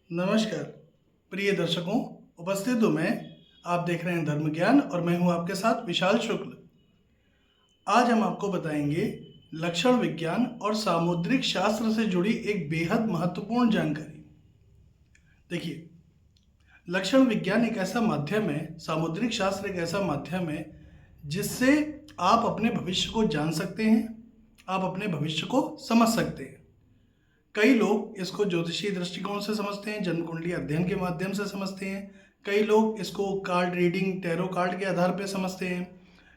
नमस्कार प्रिय दर्शकों, उपस्थित हूँ मैं। आप देख रहे हैं धर्म ज्ञान और मैं हूँ आपके साथ विशाल शुक्ल। आज हम आपको बताएंगे लक्षण विज्ञान और सामुद्रिक शास्त्र से जुड़ी एक बेहद महत्वपूर्ण जानकारी। देखिए, लक्षण विज्ञान एक ऐसा माध्यम है, सामुद्रिक शास्त्र एक ऐसा माध्यम है जिससे आप अपने भविष्य को जान सकते हैं, आप अपने भविष्य को समझ सकते हैं। कई लोग इसको ज्योतिषीय दृष्टिकोण से समझते हैं, जन्म कुंडली अध्ययन के माध्यम से समझते हैं। कई लोग इसको कार्ड रीडिंग, टैरो कार्ड के आधार पर समझते हैं।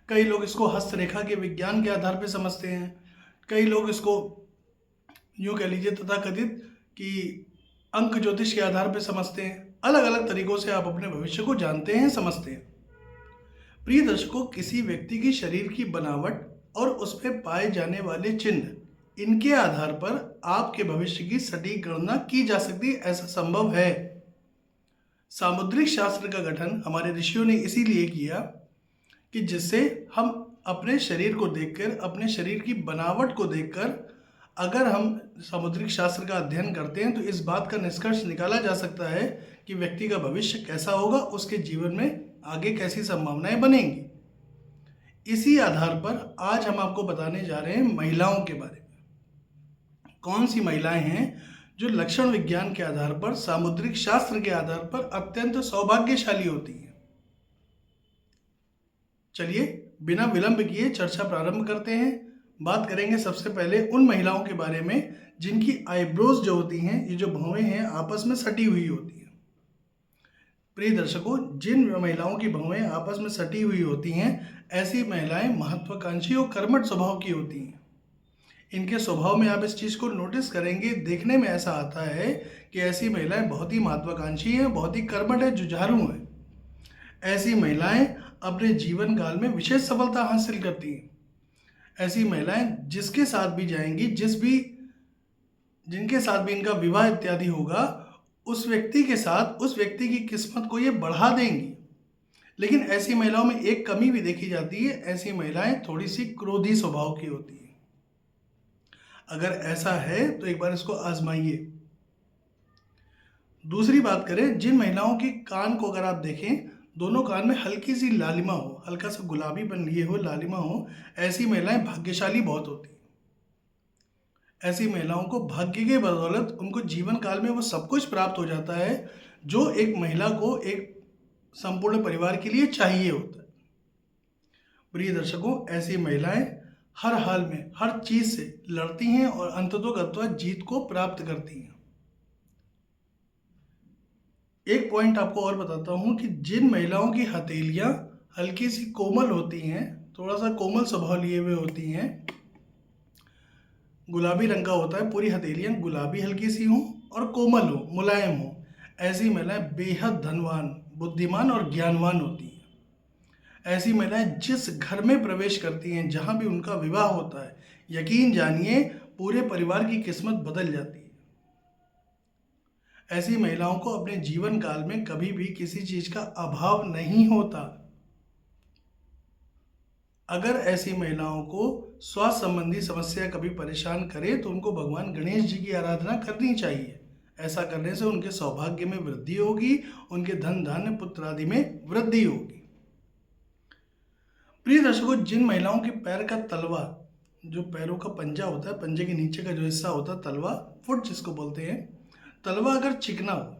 कई लोग इसको हस्तरेखा के विज्ञान के आधार पर समझते हैं। कई लोग इसको यूँ कह लीजिए तथाकथित कि अंक ज्योतिष के आधार पर समझते हैं। अलग अलग तरीकों से आप अपने भविष्य को जानते हैं, समझते हैं। प्रिय दर्शकों, किसी व्यक्ति की शरीर की बनावट और उस पर पाए जाने वाले चिन्ह, इनके आधार पर आपके भविष्य की सटीक गणना की जा सकती है। ऐसा संभव है। सामुद्रिक शास्त्र का गठन हमारे ऋषियों ने इसीलिए किया कि जिससे हम अपने शरीर को देखकर, अपने शरीर की बनावट को देखकर, अगर हम सामुद्रिक शास्त्र का अध्ययन करते हैं तो इस बात का निष्कर्ष निकाला जा सकता है कि व्यक्ति का भविष्य कैसा होगा, उसके जीवन में आगे कैसी संभावनाएं बनेंगी। इसी आधार पर आज हम आपको बताने जा रहे हैं महिलाओं के बारे में। कौन सी महिलाएं हैं जो लक्षण विज्ञान के आधार पर, सामुद्रिक शास्त्र के आधार पर अत्यंत सौभाग्यशाली होती हैं। चलिए बिना विलंब किए चर्चा प्रारंभ करते हैं। बात करेंगे सबसे पहले उन महिलाओं के बारे में जिनकी आईब्रोज जो होती हैं, ये जो भौवें हैं, आपस में सटी हुई होती हैं। प्रिय दर्शकों, जिन महिलाओं की भौवें आपस में सटी हुई होती हैं, ऐसी महिलाएं महत्वाकांक्षी और कर्मठ स्वभाव की होती हैं। इनके स्वभाव में आप इस चीज़ को नोटिस करेंगे, देखने में ऐसा आता है कि ऐसी महिलाएं बहुत ही महत्वाकांक्षी हैं, बहुत ही कर्मठ हैं, जुझारू हैं। ऐसी महिलाएं अपने जीवन काल में विशेष सफलता हासिल करती हैं। ऐसी महिलाएं जिसके साथ भी जाएंगी, जिनके साथ भी इनका विवाह इत्यादि होगा, उस व्यक्ति के साथ उस व्यक्ति की किस्मत को ये बढ़ा देंगी। लेकिन ऐसी महिलाओं में एक कमी भी देखी जाती है, ऐसी महिलाएं थोड़ी सी क्रोधी स्वभाव की होती हैं। अगर ऐसा है तो एक बार इसको आजमाइए। दूसरी बात करें, जिन महिलाओं के कान को अगर आप देखें, दोनों कान में हल्की सी लालिमा हो, हल्का सा गुलाबीपन लिए हो, लालिमा हो, ऐसी महिलाएं भाग्यशाली बहुत होती हैं। ऐसी महिलाओं को भाग्य के बदौलत उनको जीवन काल में वो सब कुछ प्राप्त हो जाता है जो एक महिला को एक संपूर्ण परिवार के लिए चाहिए होता है। प्रिय दर्शकों, ऐसी महिलाएं हर हाल में हर चीज से लड़ती हैं और अंततोगत्वा जीत को प्राप्त करती हैं। एक पॉइंट आपको और बताता हूं कि जिन महिलाओं की हथेलियां हल्की सी कोमल होती हैं, थोड़ा सा कोमल स्वभाव लिए हुए होती हैं, गुलाबी रंग का होता है, पूरी हथेलियां गुलाबी हल्की सी हों और कोमल हो, मुलायम हो, ऐसी महिलाएं बेहद धनवान, बुद्धिमान और ज्ञानवान होती हैं। ऐसी महिलाएं जिस घर में प्रवेश करती हैं, जहां भी उनका विवाह होता है, यकीन जानिए पूरे परिवार की किस्मत बदल जाती है। ऐसी महिलाओं को अपने जीवन काल में कभी भी किसी चीज का अभाव नहीं होता। अगर ऐसी महिलाओं को स्वास्थ्य संबंधी समस्या कभी परेशान करे तो उनको भगवान गणेश जी की आराधना करनी चाहिए। ऐसा करने से उनके सौभाग्य में वृद्धि होगी, उनके धन धान्य पुत्र आदि में वृद्धि होगी। प्रिय दर्शकों, जिन महिलाओं के पैर का तलवा, जो पैरों का पंजा होता है, पंजे के नीचे का जो हिस्सा होता है, तलवा, फुट जिसको बोलते हैं, तलवा अगर चिकना हो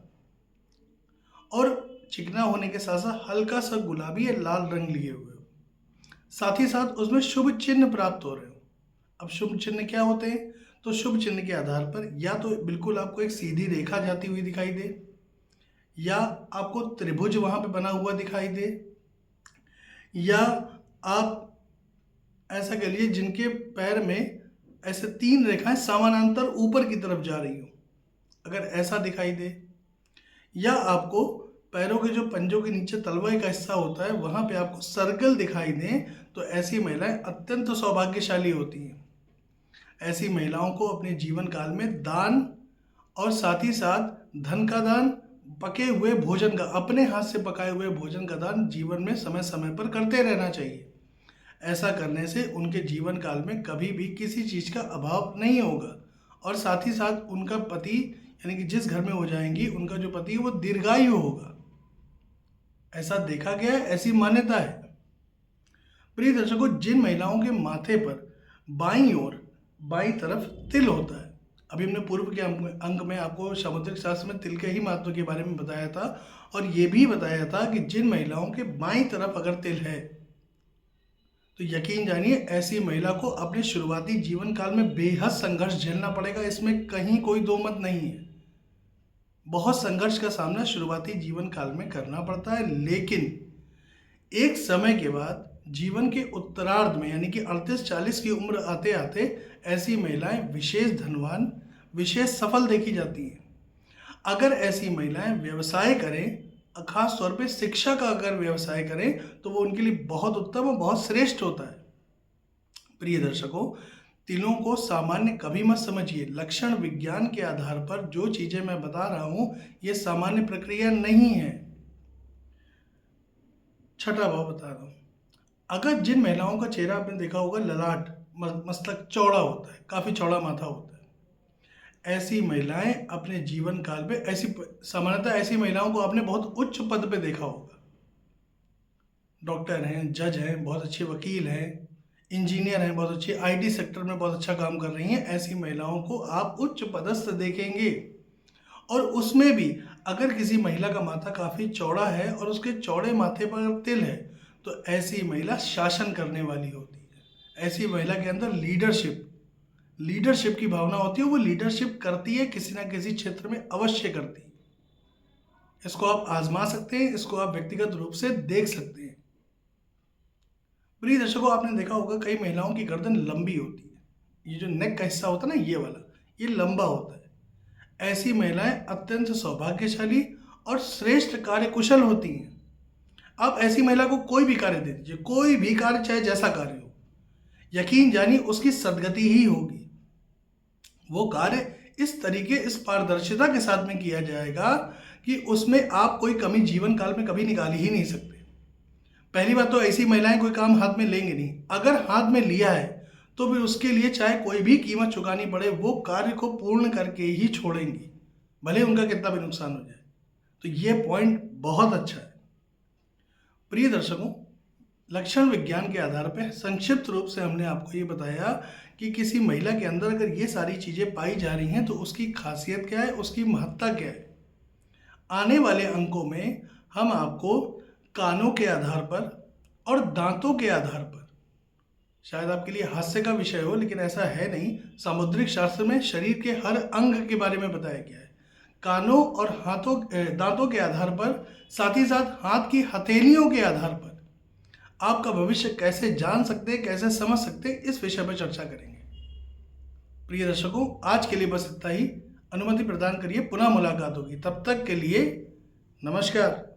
और चिकना होने के साथ साथ हल्का सा गुलाबी या लाल रंग लिए हुए हो, साथ ही साथ उसमें शुभ चिन्ह प्राप्त हो रहे हो। अब शुभ चिन्ह क्या होते हैं? तो शुभ चिन्ह के आधार पर या तो बिल्कुल आपको एक सीधी रेखा जाती हुई दिखाई दे, या आपको त्रिभुज वहां पे बना हुआ दिखाई दे, या आप ऐसा कह लीजिए जिनके पैर में ऐसे 3 रेखाएं समानांतर ऊपर की तरफ जा रही हो, अगर ऐसा दिखाई दे, या आपको पैरों के जो पंजों के नीचे तलवाई का हिस्सा होता है वहां पे आपको सर्कल दिखाई दे, तो ऐसी महिलाएं अत्यंत सौभाग्यशाली होती हैं। ऐसी महिलाओं को अपने जीवन काल में दान और साथ ही साथ धन का दान, पके हुए भोजन का, अपने हाथ से पकाए हुए भोजन का दान जीवन में समय समय पर करते रहना चाहिए। ऐसा करने से उनके जीवन काल में कभी भी किसी चीज़ का अभाव नहीं होगा और साथ ही साथ उनका पति यानी कि जिस घर में वो जाएंगी उनका जो पति है वो दीर्घायु होगा। ऐसा देखा गया है, ऐसी मान्यता है। प्रिय दर्शकों, जिन महिलाओं के माथे पर बाईं ओर बाईं तरफ तिल होता है, अभी हमने पूर्व के अंक में आपको सामुद्रिक शास्त्र में तिल के ही महत्व के बारे में बताया था, और ये भी बताया था कि जिन महिलाओं के बाईं तरफ अगर तिल है तो यकीन जानिए ऐसी महिला को अपने शुरुआती जीवन काल में बेहद संघर्ष झेलना पड़ेगा। इसमें कहीं कोई दो मत नहीं है। बहुत संघर्ष का सामना शुरुआती जीवन काल में करना पड़ता है, लेकिन एक समय के बाद जीवन के उत्तरार्ध में यानी कि 38-40 की उम्र आते आते ऐसी महिलाएं विशेष धनवान, विशेष सफल देखी जाती हैं। अगर ऐसी महिलाएं व्यवसाय करें, खास तौर पे शिक्षा का अगर व्यवसाय करें, तो वो उनके लिए बहुत उत्तम और बहुत श्रेष्ठ होता है। प्रिय दर्शकों, तिलों को सामान्य कभी मत समझिए। लक्षण विज्ञान के आधार पर जो चीजें मैं बता रहा हूं ये सामान्य प्रक्रिया नहीं है। छठा भाव बता रहा हूं। अगर जिन महिलाओं का चेहरा आपने देखा होगा ललाट मस्तक चौड़ा होता है, काफी चौड़ा माथा होता है, ऐसी महिलाएं अपने जीवन काल में सामान्यतः ऐसी महिलाओं को आपने बहुत उच्च पद पे देखा होगा। डॉक्टर हैं, जज हैं, बहुत अच्छे वकील हैं, इंजीनियर हैं, बहुत अच्छे आईटी सेक्टर में बहुत अच्छा काम कर रही हैं। ऐसी महिलाओं को आप उच्च पदस्थ देखेंगे। और उसमें भी अगर किसी महिला का माथा काफ़ी चौड़ा है और उसके चौड़े माथे पर तिल है, तो ऐसी महिला शासन करने वाली होती है। ऐसी महिला के अंदर लीडरशिप की भावना होती है। वो लीडरशिप करती है, किसी ना किसी क्षेत्र में अवश्य करती है। इसको आप आजमा सकते हैं, इसको आप व्यक्तिगत रूप से देख सकते हैं। प्रिय दर्शकों, आपने देखा होगा कई महिलाओं की गर्दन लंबी होती है। ये जो नेक का हिस्सा होता है ना, ये वाला, ये लंबा होता है। ऐसी महिलाएं अत्यंत सौभाग्यशाली और श्रेष्ठ कार्यकुशल होती हैं। आप ऐसी महिला को कोई भी कार्य दे दीजिए, कोई भी कार्य, चाहे जैसा कार्य हो, यकीन जानिए उसकी सदगति ही होगी। वो कार्य इस तरीके, इस पारदर्शिता के साथ में किया जाएगा कि उसमें आप कोई कमी जीवन काल में कभी निकाल ही नहीं सकते। पहली बात तो ऐसी महिलाएं कोई काम हाथ में लेंगे नहीं। अगर हाथ में लिया है तो फिर उसके लिए चाहे कोई भी कीमत चुकानी पड़े, वो कार्य को पूर्ण करके ही छोड़ेंगी, भले उनका कितना भी नुकसान हो जाए। तो ये पॉइंट बहुत अच्छा है। प्रिय दर्शकों, लक्षण विज्ञान के आधार पर संक्षिप्त रूप से हमने आपको ये बताया कि किसी महिला के अंदर अगर ये सारी चीज़ें पाई जा रही हैं तो उसकी खासियत क्या है, उसकी महत्ता क्या है। आने वाले अंकों में हम आपको कानों के आधार पर और दांतों के आधार पर, शायद आपके लिए हास्य का विषय हो लेकिन ऐसा है नहीं, सामुद्रिक शास्त्र में शरीर के हर अंग के बारे में बताया गया है। कानों और दांतों के आधार पर, साथ ही साथ हाथ की हथेलियों के आधार पर आपका भविष्य कैसे जान सकते हैं, कैसे समझ सकते हैं, इस विषय पर चर्चा करेंगे। प्रिय दर्शकों, आज के लिए बस इतना ही। अनुमति प्रदान करिए, पुनः मुलाकात होगी। तब तक के लिए नमस्कार।